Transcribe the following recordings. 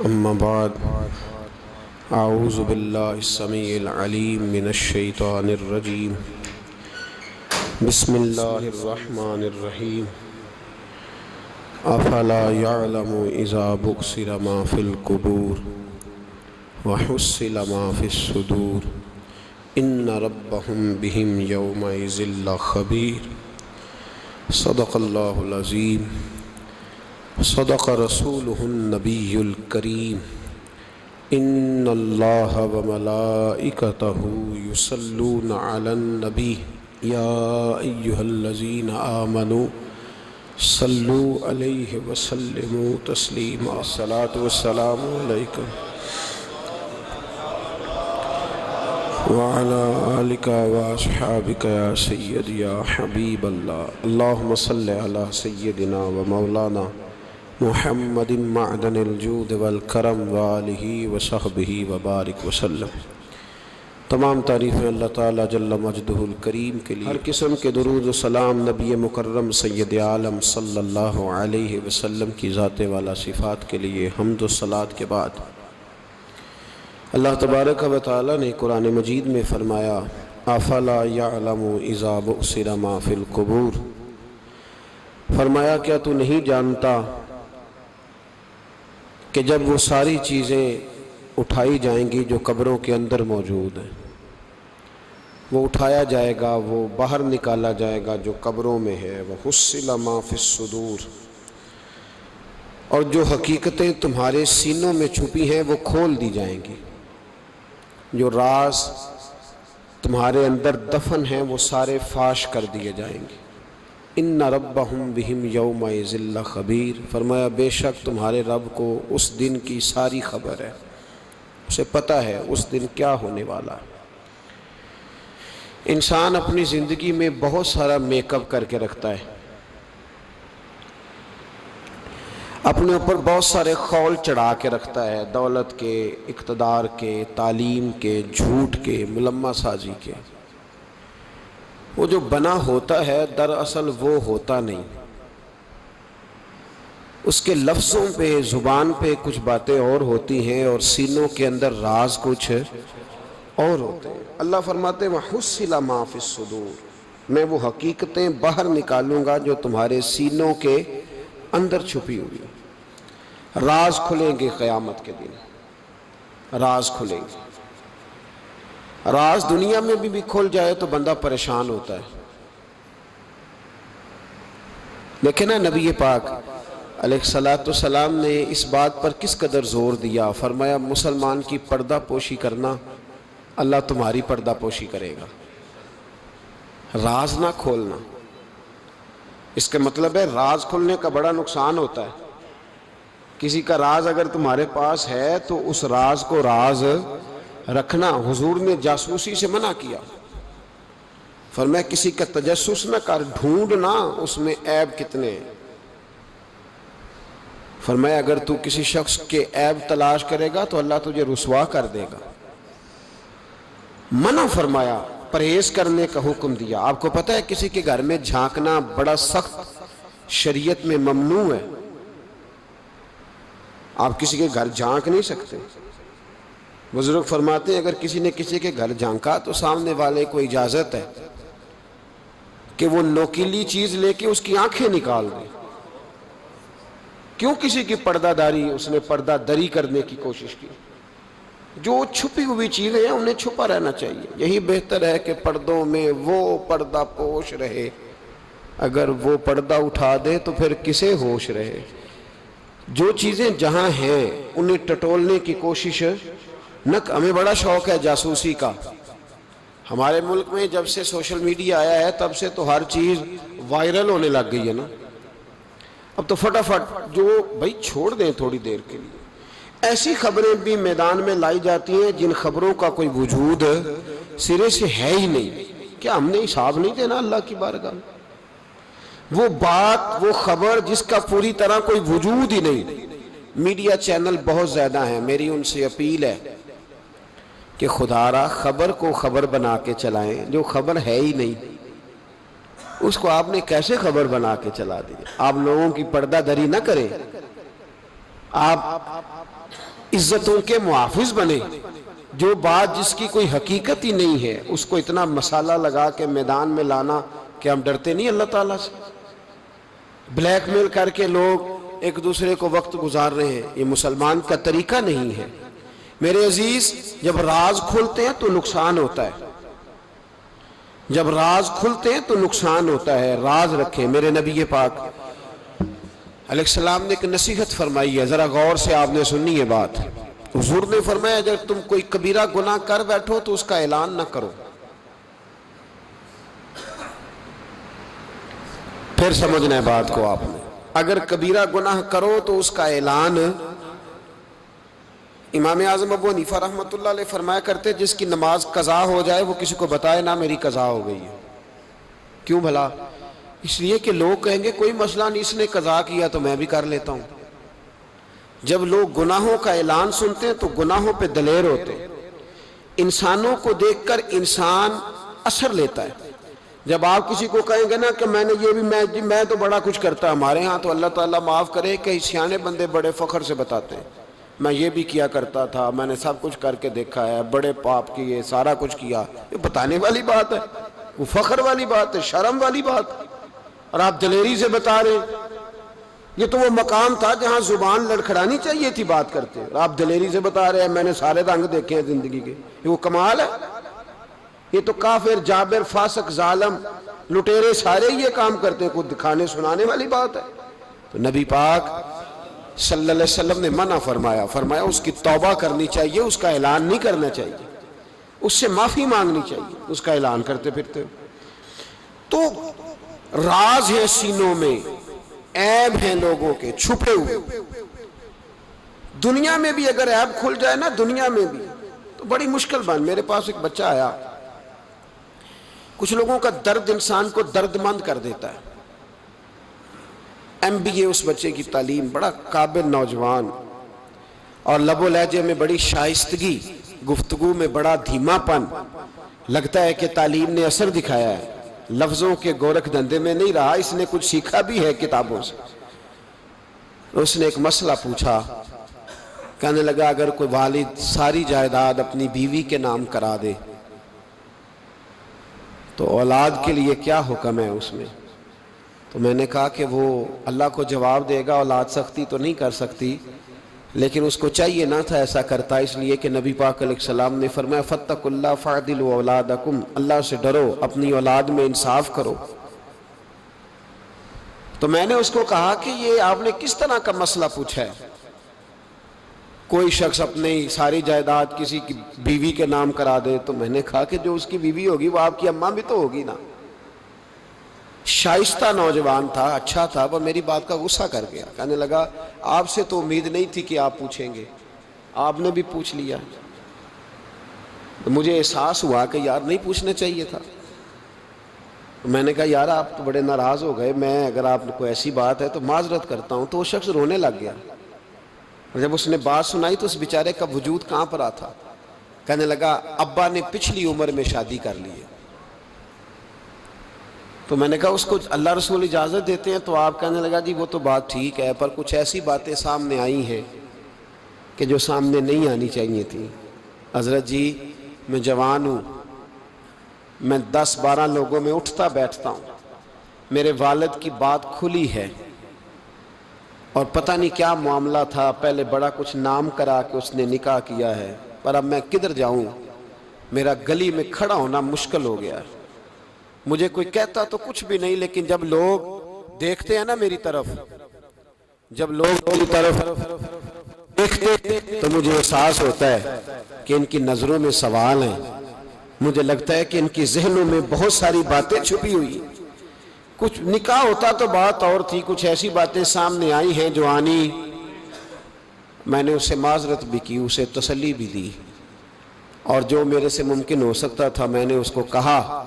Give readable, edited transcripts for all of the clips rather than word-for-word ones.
اما بعد اعوذ باللہ السمیع العلیم من الشیطان الرجیم بسم اللہ الرحمن الرحیم افلا يعلم اذا بؤثر ما في القبور وحصل ما في الصدور ان ربهم بهم يومئذ لخبیر۔ صدق اللہ العظیم، صدق رسولہ النبی الکریم۔ ان اللہ وملائکتہ یصلون علی النبی یا ایہا الذین آمنوا صلوا علیہ وسلموا تسلیما۔ الصلاۃ والسلام علیکم وعلی آلک واصحابک یا سیدی یا حبیب اللہ۔ اللہم صل علی سیدنا و مولانا محمد معدن الجود والکرم وآلہ وصحبہ وبارک وسلم۔ تمام تعریفیں اللہ تعالیٰ جل مجدہ الکریم کے لیے۔ ہر قسم کے درود و سلام نبی مکرم سید عالم صلی اللہ علیہ وسلم کی ذات والا صفات کے لیے حمد و صلاۃ کے بعد اللہ تبارک و تعالیٰ نے قرآن مجید میں فرمایا افلا یعلم اذا بؤثر ما فی القبور۔ فرمایا کیا تو نہیں جانتا کہ جب وہ ساری چیزیں اٹھائی جائیں گی جو قبروں کے اندر موجود ہیں، وہ اٹھایا جائے گا، وہ باہر نکالا جائے گا جو قبروں میں ہے، وحصل ما فی الصدور، اور جو حقیقتیں تمہارے سینوں میں چھپی ہیں وہ کھول دی جائیں گی، جو راز تمہارے اندر دفن ہیں وہ سارے فاش کر دیے جائیں گے۔ ان ربہم بہم یومئذ لخبیر۔ فرمایا بے شک تمہارے رب کو اس دن کی ساری خبر ہے، اسے پتہ ہے اس دن کیا ہونے والا ہے۔ انسان اپنی زندگی میں بہت سارا میک اپ کر کے رکھتا ہے، اپنے اوپر بہت سارے خول چڑھا کے رکھتا ہے، دولت کے، اقتدار کے، تعلیم کے، جھوٹ کے، ملمہ سازی کے۔ وہ جو بنا ہوتا ہے دراصل وہ ہوتا نہیں، اس کے لفظوں پہ، زبان پہ کچھ باتیں اور ہوتی ہیں اور سینوں کے اندر راز کچھ اور ہوتے ہیں۔ اللہ فرماتے ہیں وَحُصِّلَ مَا فِي الصُّدُورِ، میں وہ حقیقتیں باہر نکالوں گا جو تمہارے سینوں کے اندر چھپی ہوئی۔ راز کھلیں گے قیامت کے دن، راز کھلیں گے۔ راز دنیا میں بھی کھل جائے تو بندہ پریشان ہوتا ہے، لیکن نبی پاک علیہ السلام نے اس بات پر کس قدر زور دیا۔ فرمایا مسلمان کی پردہ پوشی کرنا، اللہ تمہاری پردہ پوشی کرے گا، راز نہ کھولنا۔ اس کا مطلب ہے راز کھلنے کا بڑا نقصان ہوتا ہے۔ کسی کا راز اگر تمہارے پاس ہے تو اس راز کو راز رکھنا۔ حضور نے جاسوسی سے منع کیا، فرمایا کسی کا تجسس نہ کر، ڈھونڈنا اس میں عیب کتنے ہیں۔ فرمایا اگر تو کسی شخص کے عیب تلاش کرے گا تو اللہ تجھے رسوا کر دے گا۔ منع فرمایا، پرہیز کرنے کا حکم دیا۔ آپ کو پتہ ہے کسی کے گھر میں جھانکنا بڑا سخت شریعت میں ممنوع ہے، آپ کسی کے گھر جھانک نہیں سکتے۔ بزرگ فرماتے ہیں اگر کسی نے کسی کے گھر جھانکا تو سامنے والے کو اجازت ہے کہ وہ نوکیلی چیز لے کے اس کی آنکھیں نکال دے۔ کیوں کسی کی پردہ داری، اس نے پردہ دری کرنے کی کوشش کی۔ جو چھپی ہوئی چیزیں ہیں انہیں چھپا رہنا چاہیے۔ یہی بہتر ہے کہ پردوں میں وہ پردہ پوش رہے، اگر وہ پردہ اٹھا دے تو پھر کسے ہوش رہے۔ جو چیزیں جہاں ہیں انہیں ٹٹولنے کی کوشش نہ۔ ہمیں بڑا شوق ہے جاسوسی کا۔ ہمارے ملک میں جب سے سوشل میڈیا آیا ہے تب سے تو ہر چیز وائرل ہونے لگ گئی ہے نا۔ اب تو فٹافٹ جو بھائی چھوڑ دیں تھوڑی دیر کے لیے۔ ایسی خبریں بھی میدان میں لائی جاتی ہیں جن خبروں کا کوئی وجود سرے سے ہے ہی نہیں۔ کیا ہم نے حساب نہیں دینا اللہ کی بارگاہ میں؟ وہ بات، وہ خبر جس کا پوری طرح کوئی وجود ہی نہیں۔ میڈیا چینل بہت زیادہ ہیں، میری ان سے اپیل ہے کہ خدا را خبر کو خبر بنا کے چلائیں، جو خبر ہے ہی نہیں اس کو آپ نے کیسے خبر بنا کے چلا دی۔ آپ لوگوں کی پردہ دری نہ کریں، آپ عزتوں کے محافظ بنے. جو بات جس کی کوئی حقیقت ہی نہیں ہے اس کو اتنا مسالہ لگا کے میدان میں لانا کہ ہم ڈرتے نہیں اللہ تعالیٰ سے. بلیک میل کر کے لوگ ایک دوسرے کو وقت گزار رہے ہیں، یہ مسلمان کا طریقہ نہیں ہے. میرے عزیز، جب راز کھلتے ہیں تو نقصان ہوتا ہے، جب راز کھلتے ہیں تو نقصان ہوتا ہے. راز رکھیں. میرے نبی پاک علیہ السلام نے ایک نصیحت فرمائی ہے، ذرا غور سے آپ نے سنی ہے بات. حضور نے فرمایا اگر تم کوئی کبیرہ گناہ کر بیٹھو تو اس کا اعلان نہ کرو. پھر سمجھنا ہے بات کو آپ نے. اگر کبیرہ گناہ کرو تو اس کا اعلان. امام اعظم ابو حنیفہ رحمۃ اللہ علیہ فرمایا کرتے جس کی نماز قضا ہو جائے وہ کسی کو بتائے نہ میری قضا ہو گئی ہے. کیوں بھلا؟ اس لیے کہ لوگ کہیں گے کوئی مسئلہ نہیں، اس نے قضا کیا تو میں بھی کر لیتا ہوں. جب لوگ گناہوں کا اعلان سنتے ہیں تو گناہوں پہ دلیر ہوتے ہیں. انسانوں کو دیکھ کر انسان اثر لیتا ہے. جب آپ کسی کو کہیں گے نا کہ میں نے یہ بھی میں تو بڑا کچھ کرتا، ہمارے ہاں تو اللہ تعالیٰ معاف کرے کہ سیانے بندے بڑے فخر سے بتاتے ہیں میں یہ بھی کیا کرتا تھا، میں نے سب کچھ کر کے دیکھا ہے، بڑے پاپ کیے، سارا کچھ کیا. یہ بتانے والی بات ہے، وہ فخر والی بات ہے، شرم والی بات ہے. اور آپ دلیری سے بتا رہے ہیں. یہ تو وہ مقام تھا جہاں زبان لڑکھڑانی چاہیے تھی بات کرتے، اور آپ دلیری سے بتا رہے ہیں میں نے سارے رنگ دیکھے ہیں زندگی کے. یہ وہ کمال ہے. یہ تو کافر، جابر، فاسق، ظالم، لٹیرے سارے یہ کام کرتے ہیں. کوئی دکھانے سنانے والی بات ہے؟ تو نبی پاک صلی اللہ علیہ وسلم نے منع فرمایا اس کی توبہ کرنی چاہیے، اس کا اعلان نہیں کرنا چاہیے، اس سے معافی مانگنی چاہیے اس کا اعلان کرتے پھرتے. تو راز ہے سینوں میں، عیب ہیں لوگوں کے چھپے ہوئے. دنیا میں بھی اگر عیب کھل جائے نا، دنیا میں بھی تو بڑی مشکل بن. میرے پاس ایک بچہ آیا، کچھ لوگوں کا درد انسان کو درد مند کر دیتا ہے. MBA اس بچے کی تعلیم، بڑا قابل نوجوان، اور لب و لہجے میں بڑی شائستگی، گفتگو میں بڑا دھیما پن. لگتا ہے کہ تعلیم نے اثر دکھایا ہے، لفظوں کے گورکھ دھندے میں نہیں رہا، اس نے کچھ سیکھا بھی ہے کتابوں سے. اس نے ایک مسئلہ پوچھا، کہنے لگا اگر کوئی والد ساری جائیداد اپنی بیوی کے نام کرا دے تو اولاد کے لیے کیا حکم ہے اس میں؟ تو میں نے کہا کہ وہ اللہ کو جواب دے گا، اولاد سختی تو نہیں کر سکتی، لیکن اس کو چاہیے نہ تھا ایسا کرتا، اس لیے کہ نبی پاک علیہ السلام نے فرمایا فَاتَّقُوا اللَّهَ فَاعْدِلُوا أَوْلَادَكُمْ، اللہ سے ڈرو، اپنی اولاد میں انصاف کرو. تو میں نے اس کو کہا کہ یہ آپ نے کس طرح کا مسئلہ پوچھا ہے؟ کوئی شخص اپنی ساری جائیداد کسی کی بیوی کے نام کرا دے. تو میں نے کہا کہ جو اس کی بیوی ہوگی وہ آپ کی اماں بھی تو ہوگی نا. شائستہ نوجوان تھا، اچھا تھا، وہ میری بات کا غصہ کر گیا. کہنے لگا آپ سے تو امید نہیں تھی کہ آپ پوچھیں گے، آپ نے بھی پوچھ لیا. مجھے احساس ہوا کہ یار نہیں پوچھنا چاہیے تھا. میں نے کہا یار آپ تو بڑے ناراض ہو گئے، میں اگر آپ کو ایسی بات ہے تو معذرت کرتا ہوں. تو وہ شخص رونے لگ گیا. جب اس نے بات سنائی تو اس بیچارے کا وجود کہاں پر آتا. کہنے لگا ابا نے پچھلی عمر میں شادی کر لی ہے. تو میں نے کہا اس کو اللہ رسول اجازت دیتے ہیں تو آپ؟ کہنے لگا جی وہ تو بات ٹھیک ہے، پر کچھ ایسی باتیں سامنے آئی ہیں کہ جو سامنے نہیں آنی چاہیے تھی. حضرت جی میں جوان ہوں، میں 10-12 لوگوں میں اٹھتا بیٹھتا ہوں، میرے والد کی بات کھلی ہے اور پتہ نہیں کیا معاملہ تھا، پہلے بڑا کچھ نام کرا کہ اس نے نکاح کیا ہے، پر اب میں کدھر جاؤں؟ میرا گلی میں کھڑا ہونا مشکل ہو گیا ہے. مجھے کوئی کہتا تو کچھ بھی نہیں، لیکن جب لوگ دیکھتے ہیں نا میری طرف، جب لوگ میری طرف دیکھتے تو مجھے احساس ہوتا ہے کہ ان کی نظروں میں سوال ہیں. مجھے لگتا ہے کہ ان کی ذہنوں میں بہت ساری باتیں چھپی ہوئی. کچھ نکاح ہوتا تو بات اور تھی، کچھ ایسی باتیں سامنے آئی ہیں جو آنی. میں نے اسے معذرت بھی کی، اسے تسلی بھی دی، اور جو میرے سے ممکن ہو سکتا تھا میں نے اس کو کہا.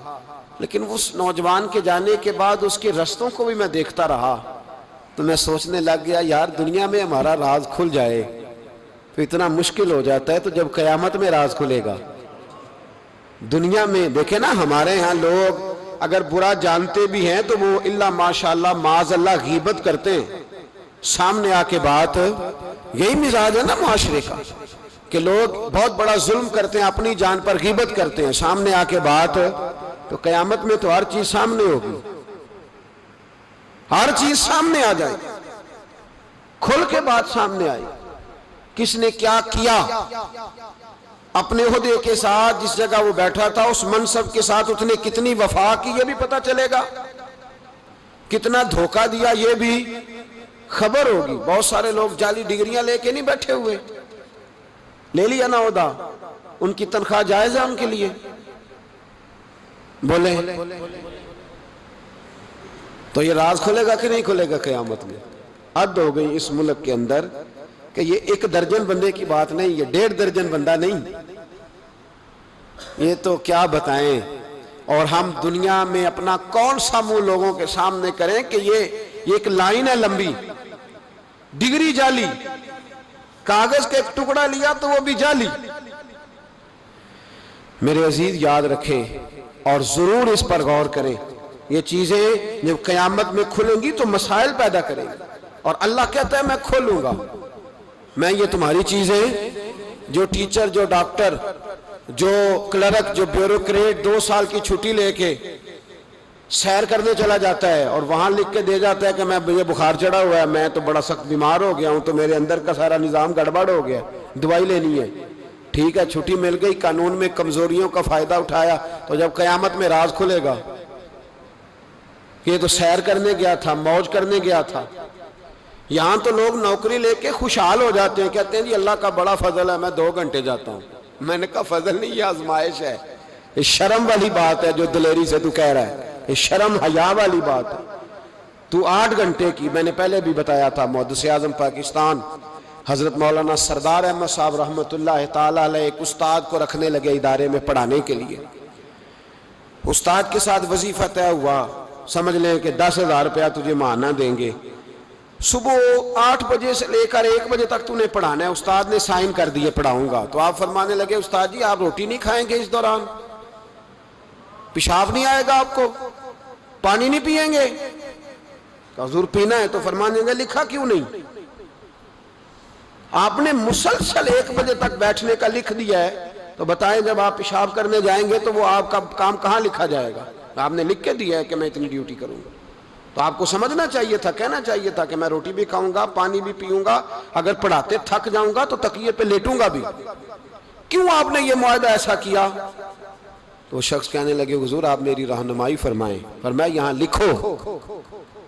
لیکن اس نوجوان کے جانے کے بعد اس کے رستوں کو بھی میں دیکھتا رہا تو میں سوچنے لگ گیا یار دنیا میں ہمارا راز کھل جائے تو اتنا مشکل ہو جاتا ہے، تو جب قیامت میں راز کھلے گا. دنیا میں دیکھیں نا ہمارے ہاں لوگ اگر برا جانتے بھی ہیں تو وہ اللہ ماشاءاللہ معاذ اللہ غیبت کرتے ہیں، سامنے آ کے بات یہی مزاج ہے نا معاشرے کا کہ لوگ بہت بڑا ظلم کرتے ہیں، اپنی جان پر غیبت کرتے ہیں، سامنے آ کے بات تو قیامت میں تو ہر چیز سامنے ہوگی، ہر چیز سامنے آ جائے، کھل کے بات سامنے آئے، کس نے کیا کیا، اپنے عہدے کے ساتھ جس جگہ وہ بیٹھا تھا اس منصب کے ساتھ اس نے کتنی وفا کی یہ بھی پتہ چلے گا، کتنا دھوکہ دیا یہ بھی خبر ہوگی۔ بہت سارے لوگ جعلی ڈگریاں لے کے نہیں بیٹھے ہوئے، لے لیا نا عہدہ، ان کی تنخواہ جائز ہے ان کے لیے، بولے تو یہ راز کھلے گا کہ نہیں کھلے گا قیامت میں؟ حد ہو گئی اس ملک کے اندر کہ یہ 1 درجن بندے کی بات نہیں، یہ 1.5 درجن بندہ نہیں، یہ تو کیا بتائیں۔ اور ہم دنیا میں اپنا کون سا منہ لوگوں کے سامنے کریں کہ یہ ایک لائن ہے لمبی، ڈگری جعلی، کاغذ کا ایک ٹکڑا لیا تو وہ بھی جعلی۔ میرے عزیز یاد رکھیں اور ضرور اس پر غور کریں، یہ چیزیں جب قیامت میں کھلیں گی تو مسائل پیدا کریں گی، اور اللہ کہتا ہے میں کھولوں گا، میں یہ تمہاری چیزیں، جو ٹیچر، جو ڈاکٹر، جو کلرک، جو بیوروکریٹ 2 سال کی چھٹی لے کے سیر کرنے چلا جاتا ہے اور وہاں لکھ کے دے جاتا ہے کہ میں مجھے بخار چڑھا ہوا ہے، میں تو بڑا سخت بیمار ہو گیا ہوں، تو میرے اندر کا سارا نظام گڑبڑ ہو گیا، دوائی لینی ہے، ٹھیک ہے چھٹی مل گئی، قانون میں کمزوریوں کا فائدہ اٹھایا، تو جب قیامت میں راز کھلے گا یہ تو سیر کرنے گیا تھا، موج کرنے گیا تھا۔ یہاں تو لوگ نوکری لے کے خوشحال ہو جاتے ہیں، کہتے ہیں جی اللہ کا بڑا فضل ہے میں 2 گھنٹے جاتا ہوں۔ میں نے کہا فضل نہیں، یہ آزمائش ہے، یہ شرم والی بات ہے جو دلیری سے تو کہہ رہا ہے، یہ شرم حیا والی بات ہے۔ تو 8 گھنٹے کی، میں نے پہلے بھی بتایا تھا، محدث اعظم پاکستان حضرت مولانا سردار احمد صاحب رحمۃ اللہ تعالیٰ علیہ ایک استاد کو رکھنے لگے ادارے میں پڑھانے کے لیے، استاد کے ساتھ وظیفہ طے ہوا، سمجھ لیں کہ 10,000 روپیہ تجھے ماہانہ دیں گے، صبح 8 بجے سے لے کر 1 بجے تک تو نے پڑھانا ہے۔ استاد نے سائن کر دیے پڑھاؤں گا، تو آپ فرمانے لگے استاد جی آپ روٹی نہیں کھائیں گے اس دوران، پیشاب نہیں آئے گا آپ کو، پانی نہیں پیئیں گے؟ حضور پینا ہے، تو فرمانے لگے لکھا کیوں نہیں؟ آپ نے مسلسل 1 بجے تک بیٹھنے کا لکھ دیا ہے، تو بتائیں جب آپ پیشاب کرنے جائیں گے تو وہ آپ کا کام کہاں لکھا جائے گا؟ آپ نے لکھ کے دیا ہے کہ میں اتنی ڈیوٹی کروں گا، تو آپ کو سمجھنا چاہیے تھا، کہنا چاہیے تھا کہ میں روٹی بھی کھاؤں گا، پانی بھی پیوں گا، اگر پڑھاتے تھک جاؤں گا تو تکیے پہ لیٹوں گا بھی، کیوں آپ نے یہ معاہدہ ایسا کیا؟ تو وہ شخص کہنے لگے حضور آپ میری رہنمائی فرمائیں، فرمایا یہاں لکھو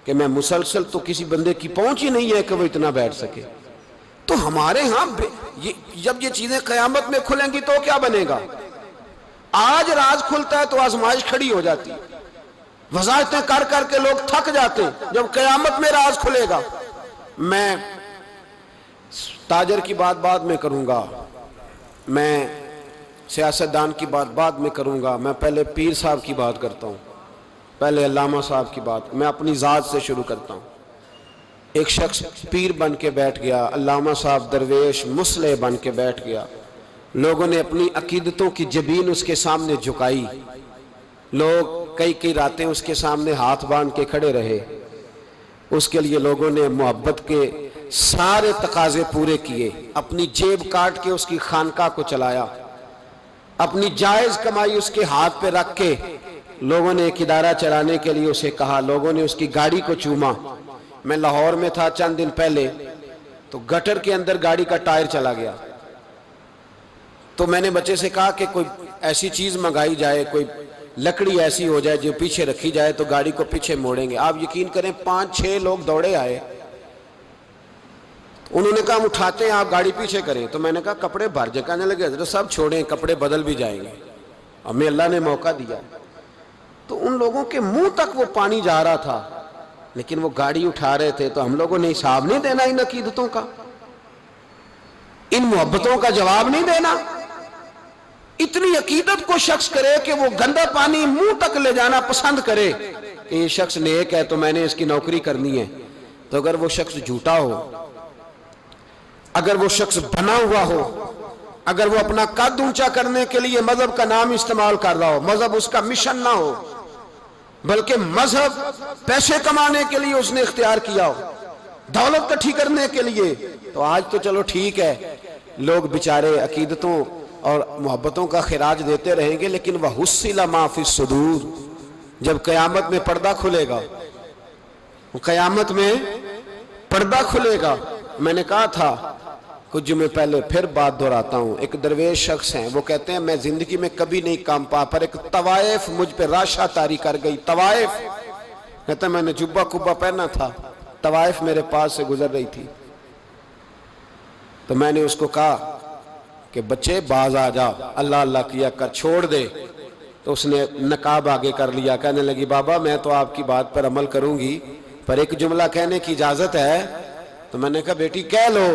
کہ میں مسلسل، تو کسی بندے کی پہنچ ہی نہیں ہے کہ وہ اتنا بیٹھ سکے۔ تو ہمارے ہاں جب یہ چیزیں قیامت میں کھلیں گی تو کیا بنے گا؟ آج راز کھلتا ہے تو آزمائش کھڑی ہو جاتی ہے، وضاحتیں کر کر کے لوگ تھک جاتے ہیں، جب قیامت میں راز کھلے گا۔ میں تاجر کی بات بعد میں کروں گا، میں سیاستدان کی بات بعد میں کروں گا، میں پہلے پیر صاحب کی بات کرتا ہوں، پہلے علامہ صاحب کی بات، میں اپنی ذات سے شروع کرتا ہوں۔ ایک شخص پیر بن کے بیٹھ گیا، علامہ صاحب درویش مصلح بن کے بیٹھ گیا، لوگوں نے اپنی عقیدتوں کی جبین اس کے سامنے جھکائی، لوگ کئی راتیں اس کے سامنے ہاتھ باندھ کے کھڑے رہے، اس کے لیے لوگوں نے محبت کے سارے تقاضے پورے کیے، اپنی جیب کاٹ کے اس کی خانقاہ کو چلایا، اپنی جائز کمائی اس کے ہاتھ پہ رکھ کے لوگوں نے ایک ادارہ چلانے کے لیے اسے کہا، لوگوں نے اس کی گاڑی کو چوما۔ میں لاہور میں تھا چند دن پہلے، تو گٹر کے اندر گاڑی کا ٹائر چلا گیا، تو میں نے بچے سے کہا کہ کوئی ایسی چیز منگائی جائے، کوئی لکڑی ایسی ہو جائے جو پیچھے رکھی جائے تو گاڑی کو پیچھے موڑیں گے۔ آپ یقین کریں 5-6 لوگ دوڑے آئے، انہوں نے کہا ہم اٹھاتے ہیں آپ گاڑی پیچھے کریں، تو میں نے کہا کپڑے بھر جائیں، کہنے لگے حضرت صاحب چھوڑیں کپڑے بدل بھی جائیں گے، ہمیں اللہ نے موقع دیا۔ تو ان لوگوں کے منہ تک وہ پانی جا رہا تھا، لیکن وہ گاڑی اٹھا رہے تھے، تو ہم لوگوں نے حساب نہیں دینا ان عقیدتوں کا، ان محبتوں کا جواب نہیں دینا؟ اتنی عقیدت کو شخص کرے کہ وہ گندا پانی منہ تک لے جانا پسند کرے کہ یہ شخص نیک ہے تو میں نے اس کی نوکری کرنی ہے، تو اگر وہ شخص جھوٹا ہو، اگر وہ شخص بنا ہوا ہو، اگر وہ اپنا قد اونچا کرنے کے لیے مذہب کا نام استعمال کر رہا ہو، مذہب اس کا مشن نہ ہو، بلکہ مذہب پیسے کمانے کے لیے اس نے اختیار کیا ہو، دولت اکٹھی کرنے کے لیے، تو آج تو چلو ٹھیک ہے، لوگ بیچارے عقیدتوں اور محبتوں کا خراج دیتے رہیں گے، لیکن وَحُصِّلَ مَا فِي الصُّدُورِ، جب قیامت میں پردہ کھلے گا، قیامت میں پردہ کھلے گا. میں نے کہا تھا کچھ جمعے پہلے، پھر بات دہراتا ہوں. ایک درویش شخص ہیں، وہ کہتے ہیں میں زندگی میں کبھی نہیں کام پا، پر ایک طوائف مجھ پہ راشا طاری کر گئی. طوائف کہتا ہے میں نے جبہ کبہ پہنا تھا، طوائف میرے پاس سے گزر رہی تھی، تو میں نے اس کو کہا کہ بچے باز آ جا، اللہ اللہ کیا کر، چھوڑ دے. تو اس نے نقاب آگے کر لیا، کہنے لگی بابا میں تو آپ کی بات پر عمل کروں گی، پر ایک جملہ کہنے کی اجازت ہے؟ تو میں نے کہا بیٹی کہہ لو.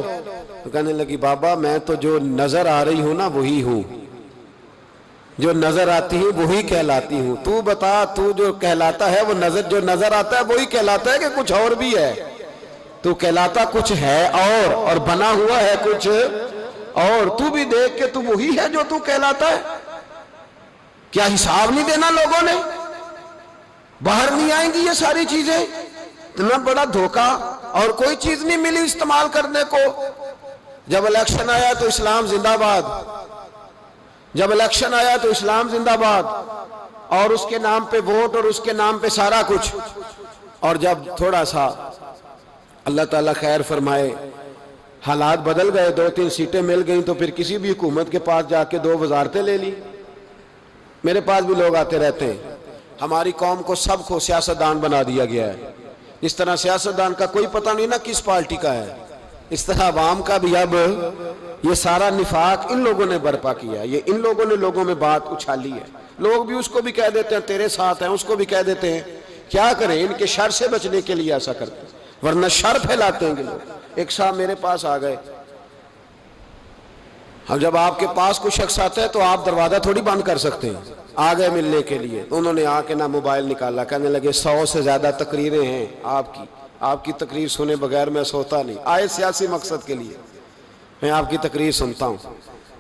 تو کہنے لگی بابا میں تو جو نظر آ رہی ہوں نا وہی ہوں، جو نظر آتی ہوں وہی کہلاتی ہوں. تو بتا تو جو کہلاتا ہے وہ جو نظر آتا ہے وہی کہلاتا ہے کہ کچھ اور بھی ہے؟ تو کہلاتا کچھ ہے اور بنا ہوا ہے کچھ اور. تو بھی دیکھ کہ تو وہی ہے جو تو کہلاتا ہے. کیا حساب نہیں دینا لوگوں نے؟ باہر نہیں آئیں گی یہ ساری چیزیں؟ اتنا بڑا دھوکہ، اور کوئی چیز نہیں ملی استعمال کرنے کو. جب الیکشن آیا تو اسلام زندہ باد، جب الیکشن آیا تو اسلام زندہ باد، اور اس کے نام پہ ووٹ اور اس کے نام پہ سارا کچھ. اور جب تھوڑا سا اللہ تعالیٰ خیر فرمائے حالات بدل گئے، 2-3 سیٹیں مل گئیں، تو پھر کسی بھی حکومت کے پاس جا کے 2 وزارتیں لے لی. میرے پاس بھی لوگ آتے رہتے ہیں. ہماری قوم کو سب کو سیاستدان بنا دیا گیا ہے. اس طرح سیاستدان کا کوئی پتہ نہیں نا کس پارٹی کا ہے، اس طرح عوام کا بھی اب یہ سارا نفاق ان لوگوں نے برپا کیا ہے. یہ ان لوگوں نے لوگوں میں بات اچھالی ہے. لوگ بھی اس کو بھی کہہ دیتے ہیں تیرے ساتھ ہیں، اس کو بھی کہہ دیتے ہیں. کیا کریں، ان کے شر سے بچنے کے لیے ایسا کرتے ہیں، ورنہ شر پھیلاتے ہیں لوگ. ایک صاحب میرے پاس آ گئے. اب جب آپ کے پاس کوئی شخص آتا ہے تو آپ دروازہ تھوڑی بند کر سکتے ہیں. آ گئے ملنے کے لیے، تو انہوں نے آ کے نہ موبائل نکالا، کہنے لگے 100 سے زیادہ تقریریں ہیں آپ کی تقریر سنے بغیر میں سوتا نہیں. آئے سیاسی مقصد کے لیے، میں آپ کی تقریر سنتا ہوں.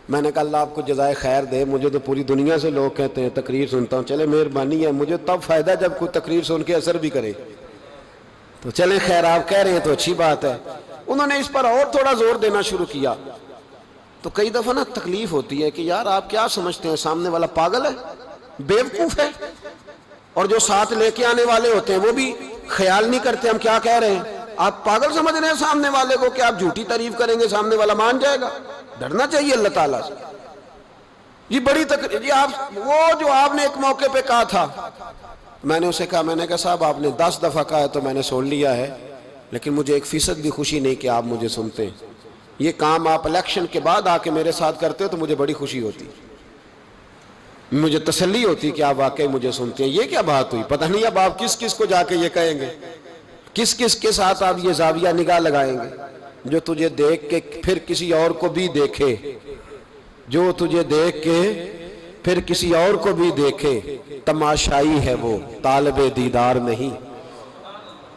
میں نے کہا اللہ آپ کو جزائے خیر دے، مجھے تو پوری دنیا سے لوگ کہتے ہیں تقریر سنتا ہوں. چلے مہربانی ہے، مجھے تب فائدہ ہے جب کوئی تقریر سن کے اثر بھی کرے. تو چلیں خیر، آپ کہہ رہے ہیں تو اچھی بات ہے. انہوں نے اس پر اور تھوڑا زور دینا شروع کیا. تو کئی دفعہ نا تکلیف ہوتی ہے کہ یار آپ کیا سمجھتے ہیں سامنے والا پاگل ہے، بیوقوف ہے؟ اور جو ساتھ لے کے آنے والے ہوتے ہیں وہ بھی خیال نہیں کرتے ہم کیا کہہ رہے ہیں. آپ پاگل سمجھ رہے ہیں سامنے والے کو کہ آپ جھوٹی تعریف کریں گے سامنے والا مان جائے گا؟ ڈرنا چاہیے اللہ تعالیٰ سے. یہ بڑی تقریر، یہ آپ وہ جو آپ نے ایک موقع پہ کہا تھا، میں نے اسے کہا، میں نے کہا صاحب آپ نے 10 دفعہ کہا ہے تو میں نے سن لیا ہے، لیکن مجھے 1% بھی خوشی نہیں کہ آپ مجھے سنتے. یہ کام آپ الیکشن کے بعد آ کے میرے ساتھ کرتے ہو تو مجھے بڑی خوشی ہوتی، مجھے تسلی ہوتی کہ آپ واقعی مجھے سنتے ہیں. یہ کیا بات ہوئی؟ پتہ نہیں اب آپ کس کس کو جا کے یہ کہیں گے، کس کس کے ساتھ آپ یہ زاویہ نگاہ لگائیں گے. جو تجھے دیکھ کے پھر کسی اور کو بھی دیکھے، جو تجھے دیکھ کے پھر کسی اور کو بھی دیکھے، تماشائی ہے وہ طالب دیدار نہیں.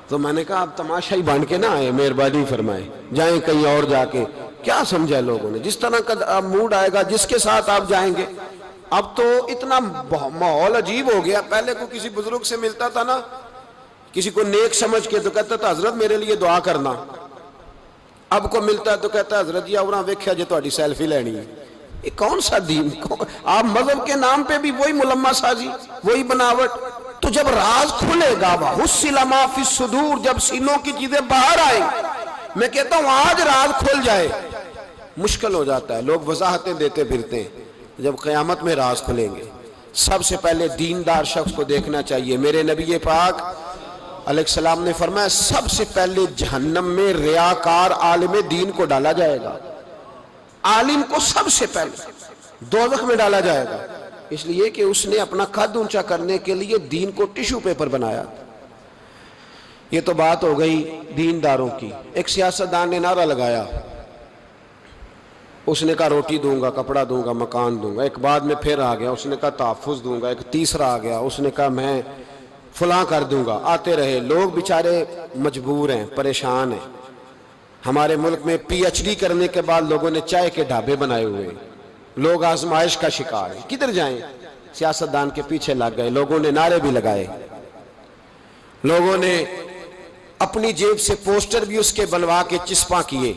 تو میں نے کہا آپ تماشائی بن کے نہ آئے، مہربانی فرمائے جائیں کہیں اور جا کے. کیا سمجھا لوگوں نے؟ جس طرح کا موڈ آئے گا جس کے ساتھ آپ جائیں گے. اب تو اتنا ماحول عجیب ہو گیا. پہلے کو کسی بزرگ سے ملتا تھا نا، کسی کو نیک سمجھ کے تو کہتا تھا حضرت میرے لیے دعا کرنا. اب کو ملتا ہے تو کہتا ہے حضرت جی اوراں ویکھیا جے تہاڈی سیلفی لینی ہے. یہ کون سا دین؟ آپ مذہب کے نام پہ بھی وہی ملمہ سازی، وہی بناوٹ. تو جب راز کھلے گا، وَحُصِّلَ مَا فِي الصُّدُورِ، جب سینوں کی چیزیں باہر آئیں، میں کہتا ہوں آج راز کھل جائے مشکل ہو جاتا ہے. لوگ وضاحتیں دیتے پھرتے ہیں. جب قیامت میں راز کھلیں گے، سب سے پہلے دیندار شخص کو دیکھنا چاہیے. میرے نبی پاک علیہ السلام نے فرمایا سب سے پہلے جہنم میں ریاکار عالم دین کو ڈالا جائے گا. عالم کو سب سے پہلے دوزخ میں ڈالا جائے گا، اس لیے کہ اس نے اپنا قد اونچا کرنے کے لیے دین کو ٹیشو پیپر بنایا. یہ تو بات ہو گئی دینداروں کی. ایک سیاستدان نے نعرہ لگایا، اس نے کہا روٹی دوں گا، کپڑا دوں گا، مکان دوں گا. ایک بعد میں پھر آ گیا، اس نے کہا تحفظ دوں گا. ایک تیسرا آ گیا، اس نے کہا میں فلاں کر دوں گا. آتے رہے. لوگ بیچارے مجبور ہیں، پریشان ہیں. ہمارے ملک میں PhD کرنے کے بعد لوگوں نے چائے کے ڈھابے بنائے ہوئے ہیں. لوگ آزمائش کا شکار ہیں. کدھر جائیں؟ سیاستدان کے پیچھے لگ گئے. لوگوں نے نعرے بھی لگائے، لوگوں نے اپنی جیب سے پوسٹر بھی اس کے بنوا کے چسپاں کیے.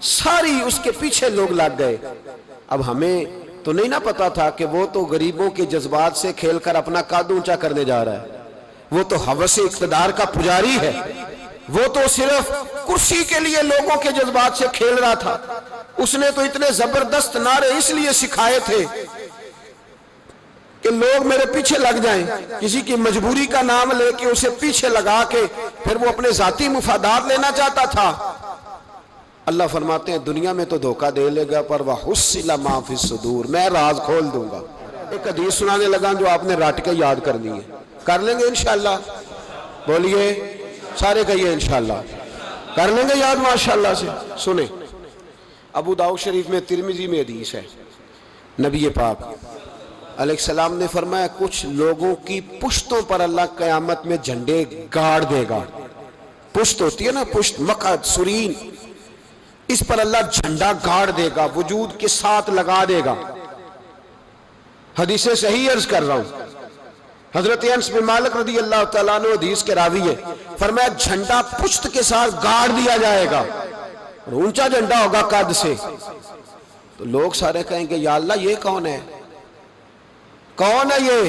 ساری اس کے پیچھے لوگ لگ گئے. اب ہمیں تو نہیں نہ پتا تھا کہ وہ تو غریبوں کے جذبات سے کھیل کر اپنا قد اونچا کرنے جا رہا ہے. وہ تو ہوس اقتدار کا پجاری ہے. وہ تو صرف کرسی کے لیے لوگوں کے جذبات سے کھیل رہا تھا. اس نے تو اتنے زبردست نعرے اس لیے سکھائے تھے کہ لوگ میرے پیچھے لگ جائیں. کسی کی مجبوری کا نام لے کے اسے پیچھے لگا کے پھر وہ اپنے ذاتی مفادات لینا چاہتا تھا. اللہ فرماتے ہیں دنیا میں تو دھوکہ دے لے گا پر وَحُصِّلَ مَا فِي الصُّدُورِ، میں راز کھول دوں گا. ایک حدیث سنانے لگا جو آپ نے رٹ کے یاد کرنی ہے. کر لیں گے انشاءاللہ؟ بولیے سارے کہیے انشاءاللہ. کر لیں گے یاد ماشاءاللہ سے. سنیں، ابو داؤد شریف میں، ترمذی میں حدیث ہے. نبی پاک علیہ السلام نے فرمایا کچھ لوگوں کی پشتوں پر اللہ قیامت میں جھنڈے گاڑ دے گا. پشت ہوتی ہے نا، پشت، مقعد، سرین، اس پر اللہ جھنڈا گاڑ دے گا، وجود کے ساتھ لگا دے گا. حدیث صحیح عرض کر رہا ہوں. حضرت انس بن مالک رضی اللہ تعالیٰ عنہ حدیث کے راوی ہے، فرمایا جھنڈا پشت کے ساتھ گاڑ دیا جائے گا اور اونچا جھنڈا ہوگا قد سے. تو لوگ سارے کہیں گے یا اللہ یہ کون ہے، کون ہے یہ؟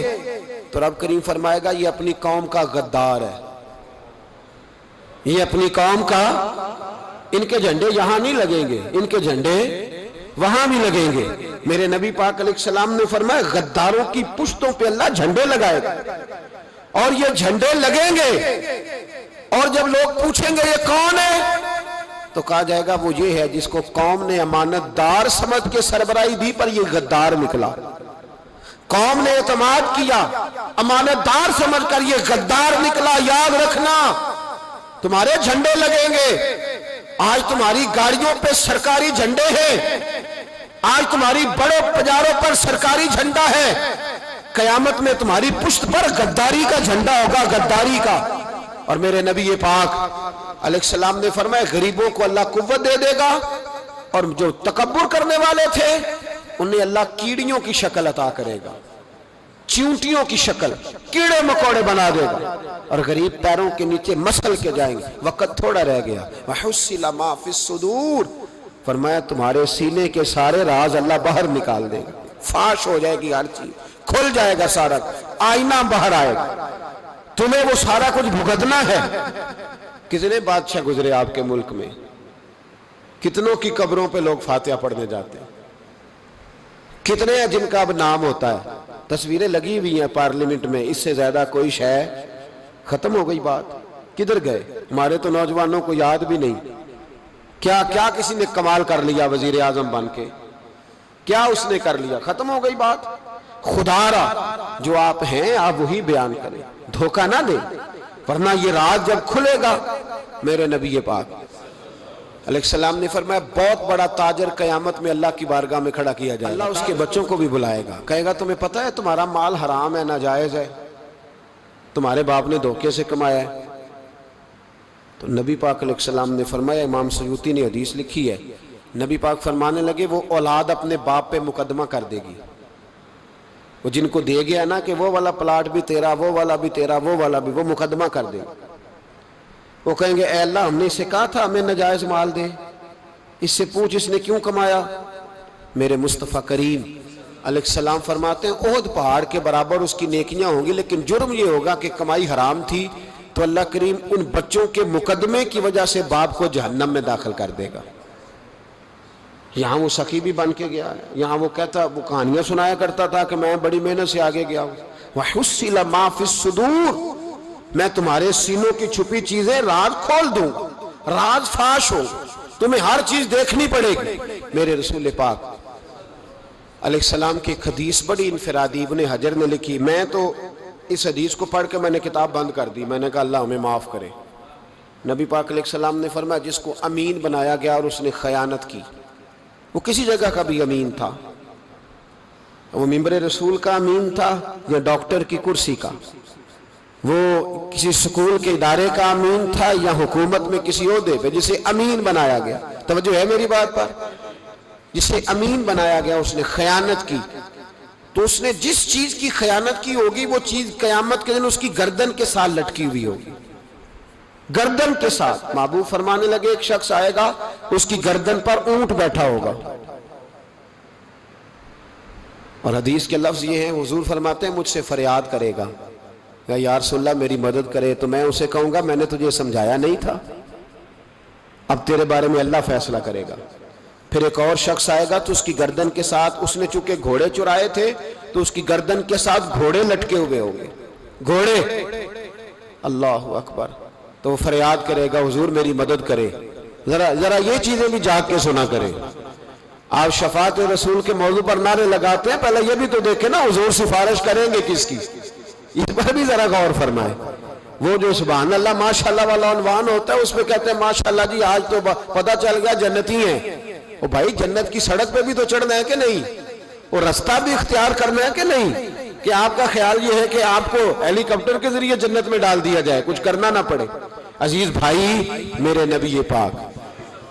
تو رب کریم فرمائے گا یہ اپنی قوم کا غدار ہے. یہ اپنی قوم کا، ان کے جھنڈے یہاں نہیں لگیں گے، ان کے جھنڈے وہاں بھی لگیں گے. میرے نبی پاک علیہ السلام نے فرمایا غداروں کی پشتوں پہ اللہ جھنڈے لگائے گا اور یہ جھنڈے لگیں گے. اور جب لوگ پوچھیں گے یہ کون ہے تو کہا جائے گا وہ یہ ہے جس کو قوم نے امانت دار سمجھ کے سربراہی دی پر یہ غدار نکلا. قوم نے اعتماد کیا، امانت دار سمجھ کر یہ غدار نکلا. یاد رکھنا تمہارے جھنڈے لگیں گے. آج تمہاری گاڑیوں پہ سرکاری جھنڈے ہیں، آج تمہاری بڑوں پجاروں پر سرکاری جھنڈا ہے. قیامت میں تمہاری پشت پر غداری کا جھنڈا ہوگا، غداری کا. اور میرے نبی پاک علیہ السلام نے فرمایا غریبوں کو اللہ قوت دے دے گا اور جو تکبر کرنے والے تھے انہیں اللہ کیڑیوں کی شکل عطا کرے گا، چیونٹیوں کی شکل، کیڑے مکوڑے بنا دے گا اور غریب پیروں کے نیچے مسل کے جائیں گے. وقت تھوڑا رہ گیا. وَحُصِّلَ مَا فِي الصُّدُورِ، فرمایا تمہارے سینے کے سارے راز اللہ باہر نکال دے گا. فاش ہو جائے گی ہر چیز، کھل جائے گا سارا، آئینہ باہر آئے گا. تمہیں وہ سارا کچھ بھگتنا ہے. کتنے بادشاہ گزرے آپ کے ملک میں، کتنوں کی قبروں پہ لوگ فاتحہ پڑھنے جاتے ہیں، کتنے ہیں جن کا اب نام ہوتا ہے، تصویریں لگی ہوئی ہیں پارلیمنٹ میں. اس سے زیادہ کوئی شے ختم ہو گئی بات. کدھر گئے ہمارے تو نوجوانوں کو یاد بھی نہیں. کیا کسی نے کمال کر لیا وزیر اعظم بن کے؟ کیا اس نے کر لیا؟ ختم ہو گئی بات. خدا را جو آپ ہیں آپ وہی بیان کریں، دھوکہ نہ دیں، ورنہ یہ راز جب کھلے گا. میرے نبی پاک علیہ السلام نے فرمایا بہت بڑا تاجر قیامت میں اللہ کی بارگاہ میں کھڑا کیا جائے گا. اللہ اس کے بچوں کو بھی بلائے گا، کہے گا تمہیں پتہ ہے تمہارا مال حرام ہے، ناجائز ہے، تمہارے باپ نے دھوکے سے کمایا ہے. تو نبی پاک علیہ السلام نے فرمایا، امام سیوطی نے حدیث لکھی ہے، نبی پاک فرمانے لگے وہ اولاد اپنے باپ پہ مقدمہ کر دے گی. وہ جن کو دے گیا نا کہ وہ والا پلاٹ بھی تیرا، وہ والا بھی تیرا، وہ والا بھی، وہ مقدمہ کر دے گا. وہ کہیں گے اے اللہ ہم نے اسے کہا تھا ہمیں ناجائز مال دے، اس سے پوچھ اس نے کیوں کمایا. میرے مصطفیٰ کریم علیہ السلام فرماتے ہیں احد پہاڑ کے برابر اس کی نیکیاں ہوں گی، لیکن جرم یہ ہوگا کہ کمائی حرام تھی، تو اللہ کریم ان بچوں کے مقدمے کی وجہ سے باپ کو جہنم میں داخل کر دے گا. یہاں وہ سخی بھی بن کے گیا ہے، یہاں وہ کہتا، وہ کہانیاں سنایا کرتا تھا کہ میں بڑی محنت سے آگے گیا ہوں. وَحُصِّلَ مَا فِي الصُّدُورِ، میں تمہارے سینوں کی چھپی چیزیں راز کھول دوں، راز فاش ہو، تمہیں ہر چیز دیکھنی پڑے گی. میرے رسول پاک علیہ السلام کی ایک حدیث بڑی انفرادی ابن حجر نے لکھی. میں تو اس حدیث کو پڑھ کے میں نے کتاب بند کر دی. میں نے کہا اللہ ہمیں معاف کرے. نبی پاک علیہ السلام نے فرمایا جس کو امین بنایا گیا اور اس نے خیانت کی، وہ کسی جگہ کا بھی امین تھا، وہ ممبر رسول کا امین تھا یا ڈاکٹر کی کرسی کا، وہ کسی سکول کے ادارے کا امین تھا یا حکومت میں کسی عہدے پہ، جسے امین بنایا گیا. توجہ ہے میری بات پر؟ جسے امین بنایا گیا اس نے خیانت کی، تو اس نے جس چیز کی خیانت کی ہوگی وہ چیز قیامت کے دن اس کی گردن کے ساتھ لٹکی ہوئی ہوگی. گردن کے ساتھ. محبوب فرمانے لگے ایک شخص آئے گا اس کی گردن پر اونٹ بیٹھا ہوگا. اور حدیث کے لفظ یہ ہیں، حضور فرماتے ہیں مجھ سے فریاد کرے گا یا رسول اللہ میری مدد کرے، تو میں اسے کہوں گا میں نے تجھے سمجھایا نہیں تھا، اب تیرے بارے میں اللہ فیصلہ کرے گا. پھر ایک اور شخص آئے گا تو اس کی گردن کے ساتھ، اس نے چونکہ گھوڑے چرائے تھے تو اس کی گردن کے ساتھ گھوڑے لٹکے ہوئے ہوں گے، گھوڑے. اللہ اکبر. تو وہ فریاد کرے گا حضور میری مدد کرے. ذرا یہ چیزیں بھی جاگ کے سنا کرے. آپ شفاعت رسول کے موضوع پر نعرے لگاتے ہیں، پہلے یہ بھی تو دیکھیں نا حضور سفارش کریں گے کس کی، اس پر بھی ذرا غور فرمائے. وہ جو سبحان اللہ ماشاءاللہ والا عنوان ہوتا ہے اس پہ کہتے ہیں ماشاءاللہ جی آج تو پتہ چل گیا جنتی ہیں. او بھائی جنت کی سڑک پہ بھی تو چڑھنا ہے کہ نہیں، اور رستہ بھی اختیار کرنا ہے کہ نہیں، کہ آپ کا خیال یہ ہے کہ آپ کو ہیلی کاپٹر کے ذریعے جنت میں ڈال دیا جائے، کچھ کرنا نہ پڑے. عزیز بھائی میرے نبی پاک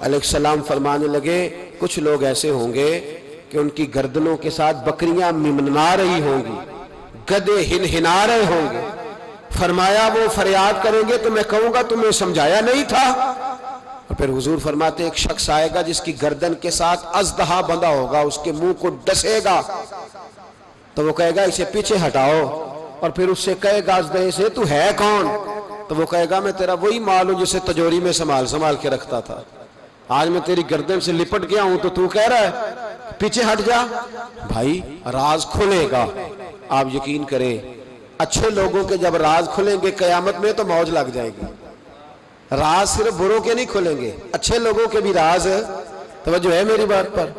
علیہ السلام فرمانے لگے کچھ لوگ ایسے ہوں گے کہ ان کی گردنوں کے ساتھ بکریاں ممنا رہی ہوں گی، گدھے ہنہنا رہے ہوں گے. فرمایا وہ فریاد کریں گے تو میں کہوں گا تمہیں سمجھایا نہیں تھا. اور پھر حضور فرماتے ایک شخص آئے گا جس کی گردن کے ساتھ اژدہا بندھا ہوگا، اس کے منہ کو ڈسے گا تو وہ کہے گا اسے پیچھے ہٹاؤ. اور پھر اس سے کہے گا اژدہے سے تو ہے کون؟ تو وہ کہے گا میں تیرا وہی مال ہوں جسے تجوری میں سنبھال کے رکھتا تھا، آج میں تیری گردن سے لپٹ گیا ہوں تو کہہ رہا ہے پیچھے ہٹ جا. بھائی راز کھلے گا. آپ یقین کریں اچھے لوگوں کے جب راز کھلیں گے قیامت میں تو موج لگ جائے گی. راز صرف بروں کے نہیں کھلیں گے، اچھے لوگوں کے بھی راز. توجہ ہے میری بات پر؟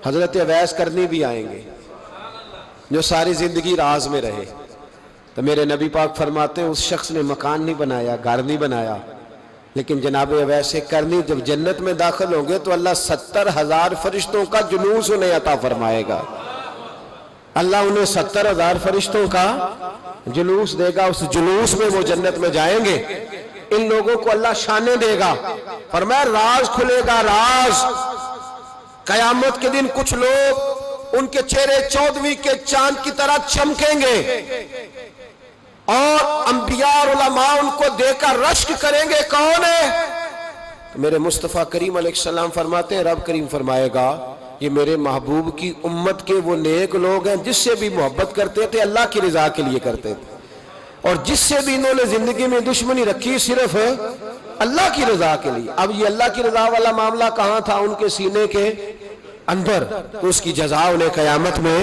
حضرت اویس کرنی بھی آئیں گے جو ساری زندگی راز میں رہے. تو میرے نبی پاک فرماتے ہیں اس شخص نے مکان نہیں بنایا، گھر نہیں بنایا، لیکن جناب اویس کرنی جب جنت میں داخل ہوں گے تو اللہ 70,000 فرشتوں کا جلوس انہیں عطا فرمائے گا. اللہ انہیں 70,000 فرشتوں کا جلوس دے گا. اس جلوس میں وہ جنت میں جائیں گے. ان لوگوں کو اللہ شانیں دے گا. فرمایا راز کھلے گا، راز. قیامت کے دن کچھ لوگ ان کے چہرے 14ویں کے چاند کی طرح چمکیں گے اور انبیاء اور علماء ان کو دیکھ کر رشک کریں گے کون ہے؟ میرے مصطفیٰ کریم علیہ السلام فرماتے ہیں رب کریم فرمائے گا یہ میرے محبوب کی امت کے وہ نیک لوگ ہیں جس سے بھی محبت کرتے تھے اللہ کی رضا کے لیے کرتے تھے، اور جس سے بھی انہوں نے زندگی میں دشمنی رکھی صرف اللہ کی رضا کے لیے. اب یہ اللہ کی رضا والا معاملہ کہاں تھا؟ ان کے سینے کے اندر. تو اس کی جزا انہیں قیامت میں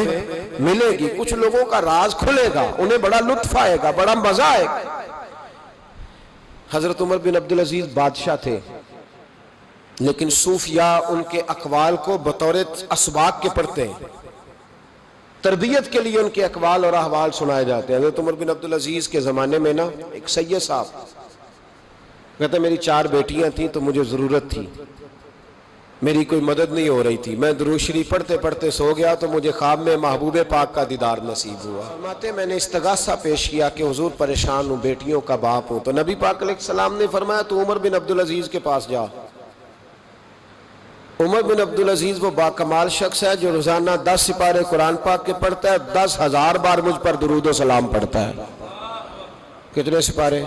ملے گی. کچھ لوگوں کا راز کھلے گا، انہیں بڑا لطف آئے گا، بڑا مزہ آئے گا. حضرت عمر بن عبدالعزیز بادشاہ تھے، لیکن صوفیاء ان کے اقوال کو بطور اسباق کے پڑھتے ہیں. تربیت کے لیے ان کے اقوال اور احوال سنائے جاتے ہیں. حضرت عمر بن عبدالعزیز کے زمانے میں نا ایک سید صاحب کہتے میری 4 بیٹیاں تھیں تو مجھے ضرورت تھی، میری کوئی مدد نہیں ہو رہی تھی. میں درود شریف پڑھتے پڑھتے سو گیا تو مجھے خواب میں محبوب پاک کا دیدار نصیب ہوا. فرماتے میں نے استغاثہ پیش کیا کہ حضور پریشان ہوں، بیٹیوں کا باپ ہوں. تو نبی پاک علیہ السلام نے فرمایا تو عمر بن عبدالعزیز کے پاس جا. عمر بن عبدالعزیز وہ باکمال شخص ہے جو روزانہ 10 سپارے قرآن پاک کے پڑھتا ہے، 10,000 بار مجھ پر درود و سلام پڑھتا ہے. کتنے سپارے؟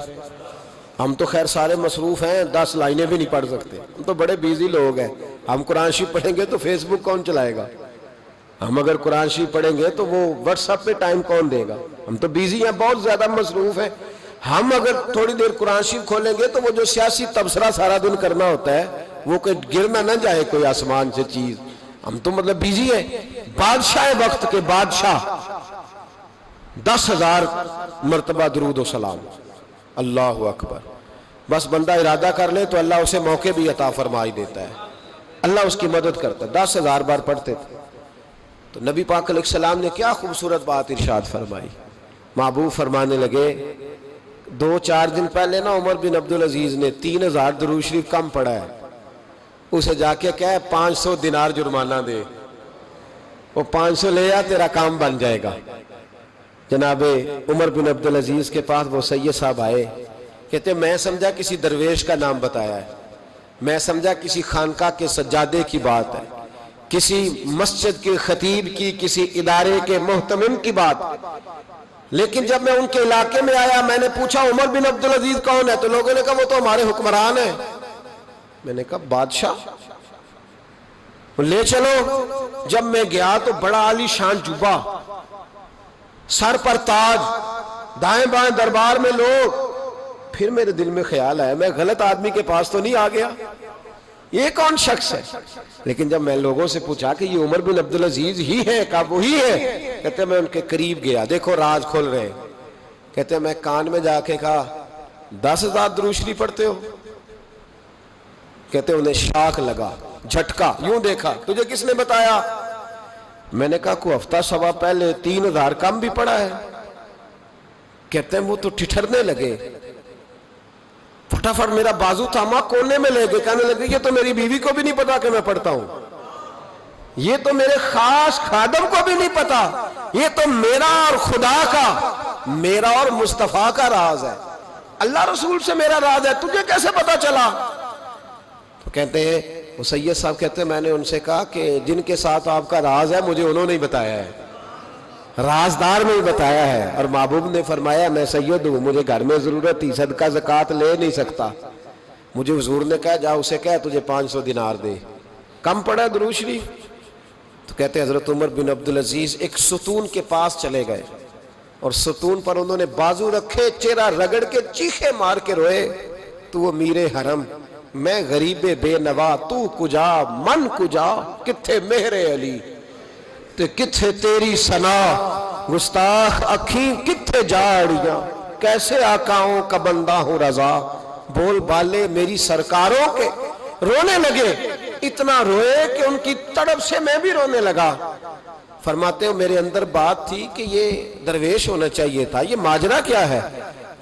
ہم تو خیر سارے مصروف ہیں، 10 لائنیں بھی نہیں پڑھ سکتے، ہم تو بڑے بیزی لوگ ہیں. ہم قرآن شریف پڑھیں گے تو فیس بک کون چلائے گا؟ ہم اگر قرآن شریف پڑھیں گے تو وہ واٹس ایپ پہ ٹائم کون دے گا؟ ہم تو بیزی ہیں، بہت زیادہ مصروف ہیں. ہم اگر تھوڑی دیر قرآن شریف کھولیں گے تو وہ جو سیاسی تبصرہ سارا دن کرنا ہوتا ہے وہ کہ گرنا نہ جائے کوئی آسمان سے چیز. ہم تو مطلب بیزی ہیں. بادشاہ وقت کے بادشاہ 10,000 مرتبہ درود و سلام. اللہ اکبر. بس بندہ ارادہ کر لے تو اللہ اسے موقع بھی عطا فرمائی دیتا ہے، اللہ اس کی مدد کرتا ہے. 10,000 بار پڑھتے تھے. تو نبی پاک علیہ السلام نے کیا خوبصورت بات ارشاد فرمائی. محبوب فرمانے لگے 2-4 دن پہلے نا عمر بن عبدالعزیز نے 3,000 درود شریف کم پڑھا ہے، اسے جا کے کہے 500 دینار جرمانہ دے. وہ 500 لے آ، تیرا کام بن جائے گا. جناب عمر بن عبدالعزیز کے پاس وہ سید صاحب آئے، کہتے میں سمجھا کسی درویش کا نام بتایا ہے، میں سمجھا کسی خانقاہ کے سجادے کی بات ہے، کسی مسجد کے خطیب کی، کسی ادارے کے محتمم کی بات. لیکن جب میں ان کے علاقے میں آیا میں نے پوچھا عمر بن عبدالعزیز کون ہے؟ تو لوگوں نے کہا وہ تو ہمارے حکمران ہیں۔ میں نے کہا بادشاہ؟ لے چلو۔ جب میں گیا تو بڑا عالی شان جبہ، سر پر تاج، دائیں بائیں دربار میں لوگ۔ پھر میرے دل میں خیال آیا میں غلط آدمی کے پاس تو نہیں آ گیا، یہ کون شخص ہے؟ لیکن جب میں لوگوں سے پوچھا کہ یہ عمر بن عبدالعزیز ہی ہے، کہا وہی ہے۔ کہتے میں ان کے قریب گیا، دیکھو راز کھول رہے ہیں۔ کہتے میں کان میں جا کے کہا 10,000 درود شریف پڑھتے ہو؟ کہتے انہیں شاک لگا، جھٹکا، یوں دیکھا تجھے کس نے بتایا؟ میں نے کہا کوئی ہفتہ سوا پہلے 3,000 کم بھی پڑھا ہے۔ کہتے ہیں وہ تو ٹھٹھرنے لگے، فٹافٹ میرا بازو تھاما، کونے میں لے گئے، کہنے لگے یہ تو میری بیوی کو بھی نہیں پتا کہ میں پڑھتا ہوں، یہ تو میرے خاص خادم کو بھی نہیں پتا، یہ تو میرا اور خدا کا، میرا اور مصطفیٰ کا راز ہے، اللہ رسول سے میرا راز ہے، تجھے کیسے پتا چلا؟ تو کہتے ہیں وہ سید صاحب کہتے ہیں میں نے ان سے کہا کہ جن کے ساتھ آپ کا راز ہے مجھے انہوں نے ہی بتایا ہے، رازدار میں ہی بتایا ہے، اور محبوب نے فرمایا میں سید ہوں، مجھے گھر میں ضرورت تھی، صدقہ زکوٰۃ لے نہیں سکتا، مجھے حضور نے کہا جا اسے کہہ تجھے 500 دینار دے، کم پڑا درود شریف؟ تو کہتے ہیں حضرت عمر بن عبدالعزیز ایک ستون کے پاس چلے گئے اور ستون پر انہوں نے بازو رکھے، چہرہ رگڑ کے چیخے مار کے روئے، تو امیر حرم میں غریب بے نوا، تو کجا من کجا، کتھے مہر علی تے کتھے تیری ثنا، گستاخ اکھیں کتھے جاڑیاں، کیسے آقاؤں کا بندہ ہوں رضا، بول بالے میری سرکاروں کے۔ رونے لگے، اتنا روئے کہ ان کی تڑپ سے میں بھی رونے لگا۔ فرماتے ہیں میرے اندر بات تھی کہ یہ درویش ہونا چاہیے تھا، یہ ماجرا کیا ہے؟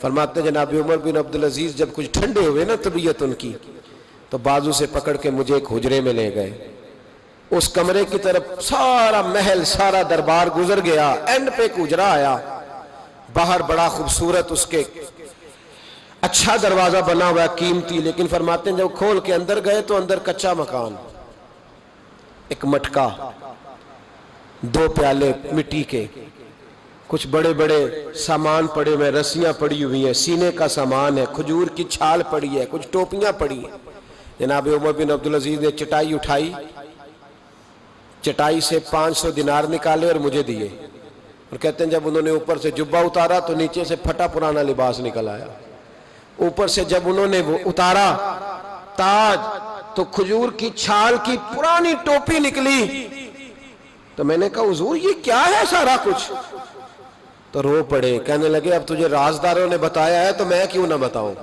فرماتے ہیں جناب عمر بن عبدالعزیز جب کچھ ٹھنڈے ہوئے نا طبیعت ان کی، تو بازو سے پکڑ کے مجھے ایک حجرے میں لے گئے، اس کمرے کی طرف سارا محل سارا دربار گزر گیا، اینڈ پہ ایک حجرہ آیا، باہر بڑا خوبصورت اس کے اچھا دروازہ بنا ہوا ہے قیمتی، لیکن فرماتے ہیں جب کھول کے اندر گئے تو اندر کچا مکان، ایک مٹکا، 2 پیالے مٹی کے، کچھ بڑے بڑے سامان پڑے ہوئے، رسیاں پڑی ہوئی ہیں، سینے کا سامان ہے، کھجور کی چھال پڑی ہے، کچھ ٹوپیاں پڑی ہیں۔ جناب عمر بن عبدالعزیز نے چٹائی اٹھائی، چٹائی سے 500 دینار نکالے اور مجھے دیے، اور کہتے ہیں جب انہوں نے اوپر سے جبہ اتارا تو نیچے سے پھٹا پرانا لباس نکل آیا، اوپر سے جب انہوں نے وہ اتارا تاج تو کھجور کی چھال کی پرانی ٹوپی نکلی، تو میں نے کہا حضور یہ کیا ہے سارا کچھ؟ تو رو پڑے، کہنے لگے اب تجھے رازداروں نے بتایا ہے تو میں کیوں نہ بتاؤں،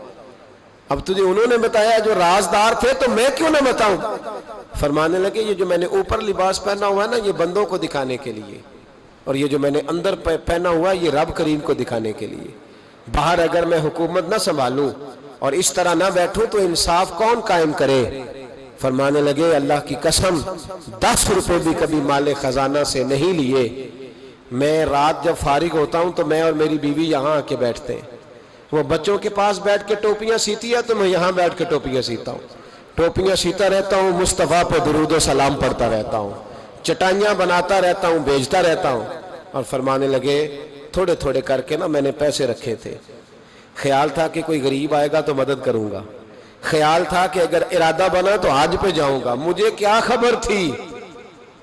اب تجھے انہوں نے بتایا جو رازدار تھے تو میں کیوں نہ بتاؤں؟ فرمانے لگے یہ جو میں نے اوپر لباس پہنا ہوا ہے نا یہ بندوں کو دکھانے کے لیے، اور یہ جو میں نے اندر پہنا ہوا ہے یہ رب کریم کو دکھانے کے لیے، باہر اگر میں حکومت نہ سنبھالوں اور اس طرح نہ بیٹھوں تو انصاف کون قائم کرے؟ فرمانے لگے اللہ کی قسم 10 روپے بھی کبھی مال خزانہ سے نہیں لیے، میں رات جب فارغ ہوتا ہوں تو میں اور میری بیوی یہاں آ کے بیٹھتے ہیں، وہ بچوں کے پاس بیٹھ کے ٹوپیاں سیتی ہے تو میں یہاں بیٹھ کے ٹوپیاں سیتا ہوں، ٹوپیاں سیتا رہتا ہوں، مصطفیٰ پہ درود و سلام پڑھتا رہتا ہوں، چٹائیاں بناتا رہتا ہوں، بیچتا رہتا ہوں۔ اور فرمانے لگے تھوڑے تھوڑے کر کے نا میں نے پیسے رکھے تھے، خیال تھا کہ کوئی غریب آئے گا تو مدد کروں گا، خیال تھا کہ اگر ارادہ بنا تو حج پہ جاؤں گا، مجھے کیا خبر تھی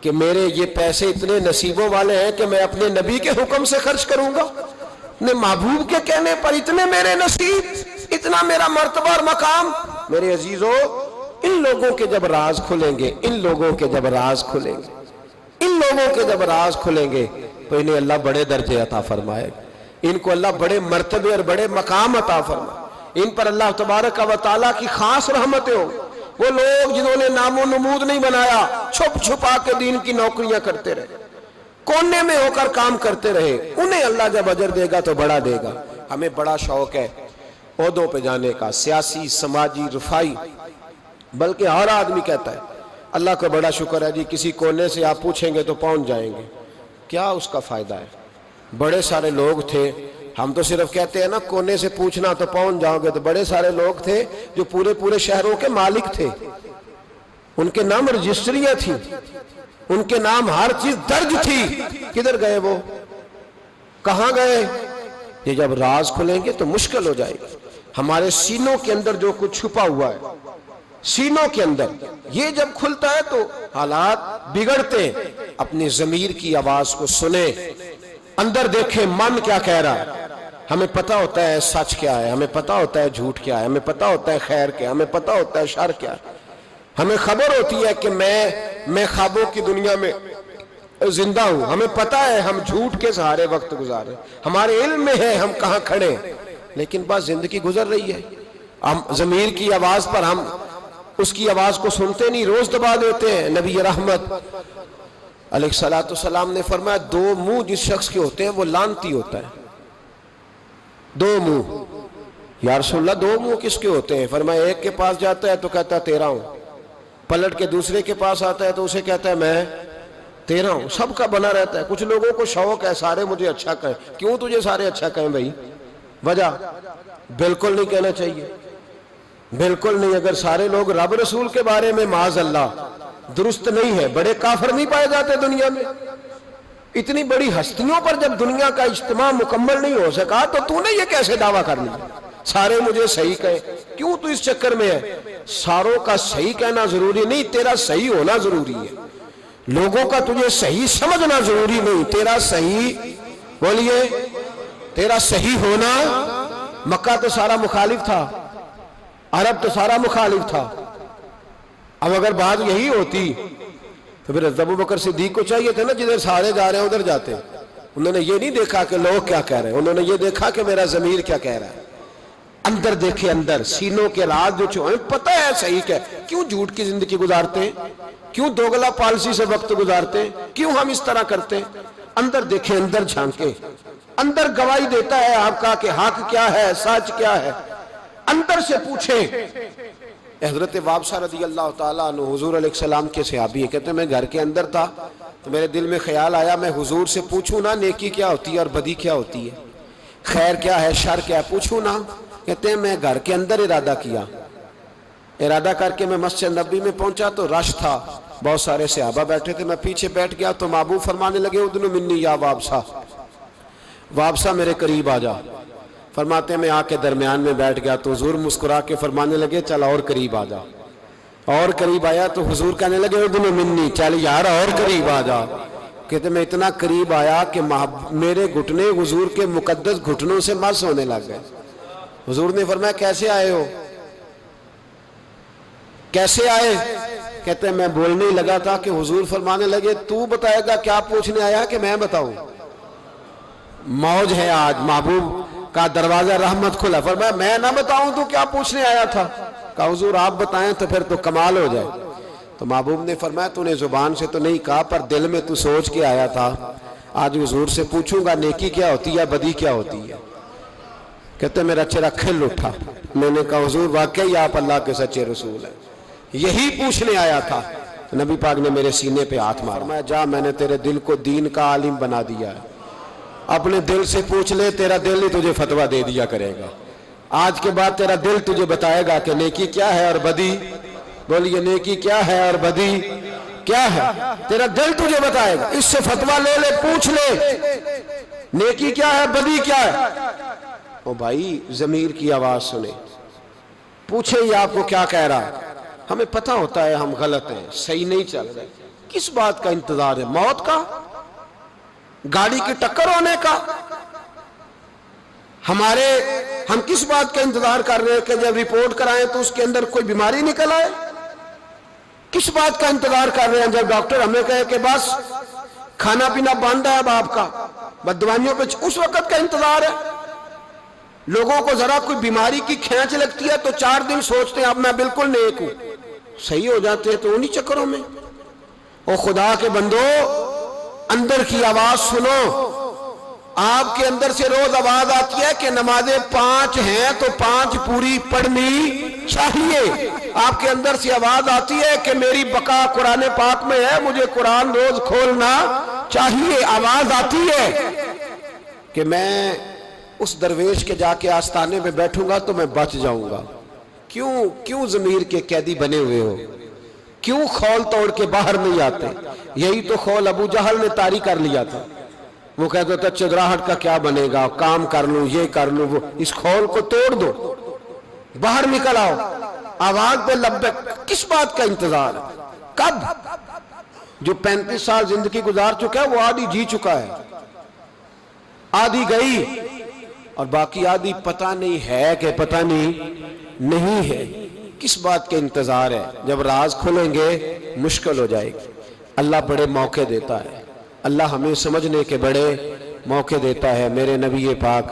کہ میرے یہ پیسے اتنے نصیبوں والے ہیں کہ میں اپنے نبی کے حکم سے خرچ کروں گا، اپنے محبوب کے کہنے پر اتنے میرے نصیب، اتنا میرا مرتبہ اور مقام۔ میرے عزیزو ان لوگوں کے جب راز کھلیں گے، ان لوگوں کے جب راز کھلیں گے، ان لوگوں کے جب راز کھلیں گے تو انہیں اللہ بڑے درجے عطا فرمائے گا، ان کو اللہ بڑے مرتبے اور بڑے مقام عطا فرمائے، ان پر اللہ تبارک و تعالیٰ کی خاص رحمتیں ہوں۔ وہ لوگ جنہوں نے نام و نمود نہیں بنایا، چھپ چھپا کے دین کی نوکریاں کرتے رہے، کونے میں ہو کر کام کرتے رہے، انہیں اللہ جب اجر دے گا تو بڑا دے گا۔ ہمیں بڑا شوق ہے عہدوں پہ جانے کا، سیاسی، سماجی، رفائی، بلکہ ہر آدمی کہتا ہے اللہ کا بڑا شکر ہے جی کسی کونے سے آپ پوچھیں گے تو پہنچ جائیں گے، کیا اس کا فائدہ ہے؟ بڑے سارے لوگ تھے، ہم تو صرف کہتے ہیں نا کونے سے پوچھنا تو پہنچ جاؤ گے، تو بڑے سارے لوگ تھے جو پورے پورے شہروں کے مالک تھے، ان کے نام رجسٹریاں تھیں، ان کے نام ہر چیز درج تھی، کدھر گئے وہ؟ کہاں گئے؟ یہ جب راز کھلیں گے تو مشکل ہو جائے گی. ہمارے سینوں کے اندر جو کچھ چھپا ہوا ہے، سینوں کے اندر، یہ جب کھلتا ہے تو حالات بگڑتے ہیں. اپنی ضمیر کی آواز کو سنیں، اندر دیکھیں من کیا کہہ رہا ہے. ہمیں پتہ ہوتا ہے سچ کیا ہے، ہمیں پتہ ہوتا ہے جھوٹ کیا ہے، ہمیں پتہ ہوتا ہے خیر کیا ہے، ہمیں پتہ ہوتا ہے شر کیا ہے. ہمیں خبر ہوتی ہے کہ میں خوابوں کی دنیا میں زندہ ہوں. ہمیں پتہ ہے ہم جھوٹ کے سہارے وقت گزار رہے ہیں، ہمارے علم میں ہے ہم کہاں کھڑے ہیں. لیکن بس زندگی گزر رہی ہے، ہم ضمیر کی آواز پر ہم اس کی آواز کو سنتے نہیں، روز دبا دیتے ہیں. نبی رحمت علیہ السلام نے فرمایا دو منہ جس شخص کے ہوتے ہیں وہ لعنتی ہوتا ہے. دو منہ. یا رسول اللہ دو منہ کس کے ہوتے ہیں؟ فرمایا ایک کے پاس جاتا ہے تو کہتا ہے تیرا ہوں، پلٹ کے دوسرے کے پاس آتا ہے تو اسے کہتا ہے میں تیرا ہوں. سب کا بنا رہتا ہے. کچھ لوگوں کو شوق ہے سارے مجھے اچھا کہیں. کیوں تجھے سارے اچھا کہیں بھائی؟ وجہ بالکل نہیں کہنا چاہیے، بالکل نہیں. اگر سارے لوگ رب رسول کے بارے میں معاذ اللہ درست نہیں ہے، بڑے کافر نہیں پائے جاتے دنیا میں. اتنی بڑی ہستیوں پر جب دنیا کا اجتماع مکمل نہیں ہو سکا تو نے یہ کیسے دعویٰ کر لیا سارے مجھے صحیح کہیں؟ کیوں تو اس چکر میں ہے؟ ساروں کا صحیح کہنا ضروری نہیں، تیرا صحیح ہونا ضروری ہے. لوگوں کا تجھے صحیح سمجھنا ضروری نہیں، تیرا صحیح، بولیے، تیرا صحیح ہونا. مکہ تو سارا مخالف تھا، عرب تو سارا مخالف تھا. اب اگر بات یہی ہوتی تو پھر ابو بکر صدیق کو چاہیے تھا نا جدھر سارے جا رہے ہیں ادھر جاتے. انہوں نے یہ نہیں دیکھا کہ لوگ کیا کہہ رہے ہیں، انہوں نے یہ دیکھا کہ میرا ضمیر کیا کہہ رہا ہے. اندر دیکھے، اندر سینوں کے راز جو چھوئے، پتہ ہے صحیح کہ کیوں جھوٹ کی زندگی گزارتے ہیں، کیوں دوگلا پالسی سے وقت گزارتے ہیں، کیوں ہم اس طرح کرتے ہیں. اندر دیکھیں، اندر جھانکیں. اندر گواہی دیتا ہے آپ کا کہ حق کیا ہے، سچ کیا ہے. اندر سے پوچھیں. حضرت وابسہ رضی اللہ تعالیٰ عنہ حضور علیہ السلام کے صحابی ہے، کہتے ہیں میں گھر کے اندر تھا تو میرے دل میں خیال آیا میں حضور سے پوچھوں نا نیکی کیا ہوتی ہے اور بدی کیا ہوتی ہے، خیر کیا ہے شر کیا ہے، پوچھوں نا. کہتے ہیں میں گھر کے اندر ارادہ کیا، ارادہ کر کے میں مسجد نبی میں پہنچا تو رش تھا، بہت سارے صحابہ بیٹھے تھے. میں پیچھے بیٹھ گیا تو محبوب فرمانے لگے ادنو منی یا وابسہ، وابسہ میرے قریب آ جا. فرماتے ہیں میں آ کے درمیان میں بیٹھ گیا تو حضور مسکرا کے فرمانے لگے چل اور قریب آ جا. اور قریب آیا تو حضور کہنے لگے ادنو منی، چل یار اور قریب آ جا. کہتے میں اتنا قریب آیا کہ میرے گھٹنے حضور کے مقدس گھٹنوں سے مس ہونے لگ گئے. حضور نے فرمایا کیسے آئے ہو، کیسے آئے؟ کہتے ہیں میں بولنے ہی لگا تھا کہ حضور فرمانے لگے تو بتائے گا کیا پوچھنے آیا کہ میں بتاؤں؟ موج ہے آج، محبوب کا دروازہ رحمت کھلا. فرمایا میں نہ بتاؤں تو کیا پوچھنے آیا تھا؟ کہا حضور آپ بتائیں تو پھر تو کمال ہو جائے. تو محبوب نے فرمایا تو نے زبان سے تو نہیں کہا پر دل میں تو سوچ کے آیا تھا آج حضور سے پوچھوں گا نیکی کیا ہوتی ہے بدی کیا ہوتی ہے. کہتے میرا چہرہ کھل اٹھا. میں نے کہا حضور واقعی آپ اللہ کے سچے رسول ہیں، یہی پوچھنے آیا تھا. نبی پاک نے میرے سینے پہ ہاتھ مارا. فرمایا جا میں نے تیرے دل کو دین کا عالم بنا دیا ہے، اپنے دل سے پوچھ لے، تیرا دل ہی تجھے فتویٰ دے دیا کرے گا. آج کے بعد تیرا دل تجھے بتائے گا کہ نیکی کیا ہے اور بدی. بولیے نیکی کیا ہے اور بدی کیا ہے، تیرا دل تجھے بتائے گا. اس سے فتویٰ لے لے، پوچھ لے نیکی کیا ہے بدی کیا ہے. او بھائی ضمیر کی آواز سنے، پوچھے یہ آپ کو کیا کہہ رہا. ہمیں پتہ ہوتا ہے ہم غلط ہیں، صحیح نہیں چل رہے. کس بات کا انتظار ہے؟ موت کا، گاڑی کی ٹکر ہونے کا؟ ہم کس بات کا انتظار کر رہے ہیں کہ جب رپورٹ کرائیں تو اس کے اندر کوئی بیماری نکل آئے؟ کس بات کا انتظار کر رہے ہیں جب ڈاکٹر ہمیں کہے کہ بس کھانا پینا بند ہے اب آپ کا، بد دوائیوں پہ، اس وقت کا انتظار ہے؟ لوگوں کو ذرا کوئی بیماری کی کھینچ لگتی ہے تو 4 دن سوچتے ہیں اب میں بالکل نیک ہوں، صحیح ہو جاتے ہیں تو انہی چکروں میں. او خدا کے بندو اندر کی آواز سنو. آپ کے اندر سے روز آواز آتی ہے کہ نمازیں 5 ہیں تو 5 پوری پڑھنی چاہیے. آپ کے اندر سے آواز آتی ہے کہ میری بقا قرآن پاک میں ہے، مجھے قرآن روز کھولنا چاہیے. آواز آتی ہے کہ میں اس درویش کے جا کے آستانے میں بیٹھوں گا تو میں بچ جاؤں گا. کیوں ضمیر کے قیدی بنے ہوئے ہو؟ کیوں خول توڑ کے باہر نہیں آتے؟ یہی تو خول ابو جہل نے طاری کر لیا تھا. وہ کہتا تھا چدراہٹ کا کیا بنے گا، کام کر لوں، یہ کر لوں، وہ، اس خول کو توڑ دو، باہر نکل آؤ، آواز پہ لبیک، کس بات کا انتظار ہے؟ کب؟ جو 35 سال زندگی گزار چکا ہے وہ آدھی جی چکا ہے، آدھی گئی اور باقی آدھی پتہ نہیں ہے کہ پتہ نہیں ہے۔ کس بات کے انتظار ہے؟ جب راز کھلیں گے مشکل ہو جائے گی۔ اللہ بڑے موقع دیتا ہے، اللہ ہمیں سمجھنے کے بڑے موقع دیتا ہے۔ میرے نبی پاک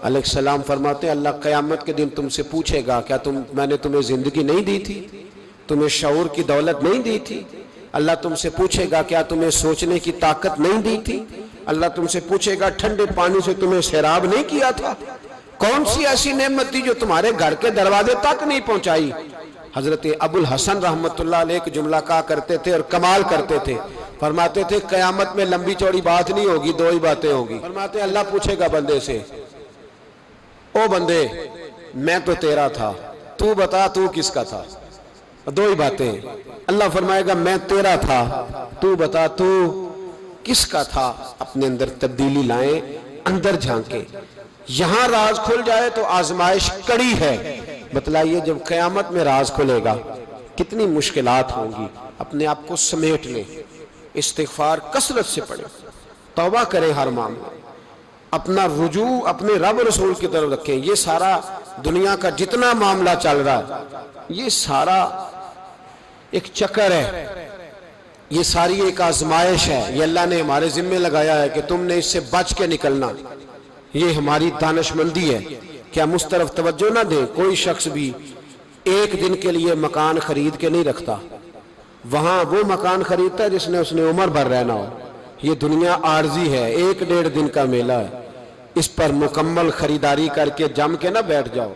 علیہ السلام فرماتے ہیں اللہ قیامت کے دن تم سے پوچھے گا کیا میں نے تمہیں زندگی نہیں دی تھی، تمہیں شعور کی دولت نہیں دی تھی؟ اللہ تم سے پوچھے گا کیا تمہیں سوچنے کی طاقت نہیں دی تھی؟ اللہ تم سے پوچھے گا ٹھنڈے پانی سے تمہیں سیراب نہیں کیا تھا؟ کون سی ایسی نعمت تھی جو تمہارے گھر کے دروازے تک نہیں پہنچائی؟ حضرت ابو الحسن رحمت اللہ علیہ ایک جملہ کہا کرتے تھے اور کمال کرتے تھے، فرماتے تھے قیامت میں لمبی چوڑی بات نہیں ہوگی، دو ہی باتیں ہوگی۔ فرماتے ہیں اللہ پوچھے گا بندے سے، او بندے میں تو تیرا تھا، تو بتا تو کس کا تھا؟ دو ہی باتیں۔ اللہ فرمائے گا میں تیرا تھا، تو بتا تو کس کا تھا؟ اپنے اندر تبدیلی لائیں، اندر جھانکیں۔ یہاں راز کھل جائے تو آزمائش کڑی ہے۔ بتلائیے جب قیامت میں راز کھلے گا کتنی مشکلات ہوں گی۔ اپنے آپ کو سمیٹ لیں، استغفار کثرت سے پڑھیں، توبہ کریں ہر معاملہ، اپنا رجوع اپنے رب رسول کی طرف رکھیں۔ یہ سارا دنیا کا جتنا معاملہ چل رہا ہے یہ سارا ایک چکر ہے، یہ ساری ایک آزمائش ہے، یہ اللہ نے ہمارے ذمہ لگایا ہے کہ تم نے اس سے بچ کے نکلنا۔ یہ ہماری دانش مندی ہے کہ ہم اس طرف توجہ نہ دیں۔ کوئی شخص بھی ایک دن کے لیے مکان خرید کے نہیں رکھتا، وہاں وہ مکان خریدتا ہے جس نے اس نے عمر بھر رہنا ہو۔ یہ دنیا عارضی ہے، 1-1.5 دن کا میلہ ہے، اس پر مکمل خریداری کر کے جم کے نہ بیٹھ جاؤ۔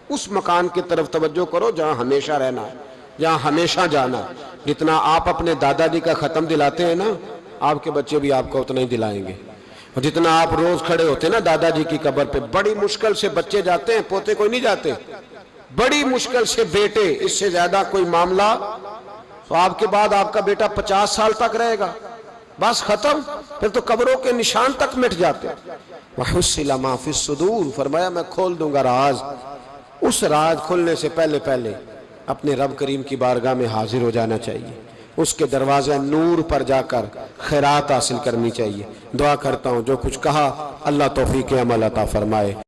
اس مکان کی طرف توجہ کرو جہاں ہمیشہ رہنا ہے، جہاں ہمیشہ جانا ہے۔ جتنا آپ اپنے دادا جی کا ختم دلاتے ہیں نا، آپ کے بچے بھی آپ کو اتنا ہی دلائیں گے۔ اور جتنا آپ روز کھڑے ہوتے ہیں نا دادا جی کی قبر پہ، بڑی مشکل سے بچے جاتے ہیں، پوتے کوئی نہیں جاتے، بڑی مشکل سے بیٹے، اس سے زیادہ کوئی معاملہ تو آپ کے بعد آپ کا بیٹا 50 سال تک رہے گا، بس ختم، پھر تو قبروں کے نشان تک مٹ جاتے۔ وَحُصِّلَ مَا فِي الصُّدُورِ، فرمایا میں کھول دوں گا راز۔ اس راز کھلنے سے پہلے اپنے رب کریم کی بارگاہ میں حاضر ہو جانا چاہیے، اس کے دروازے نور پر جا کر خیرات حاصل کرنی چاہیے۔ دعا کرتا ہوں جو کچھ کہا اللہ توفیق عمل عطا فرمائے۔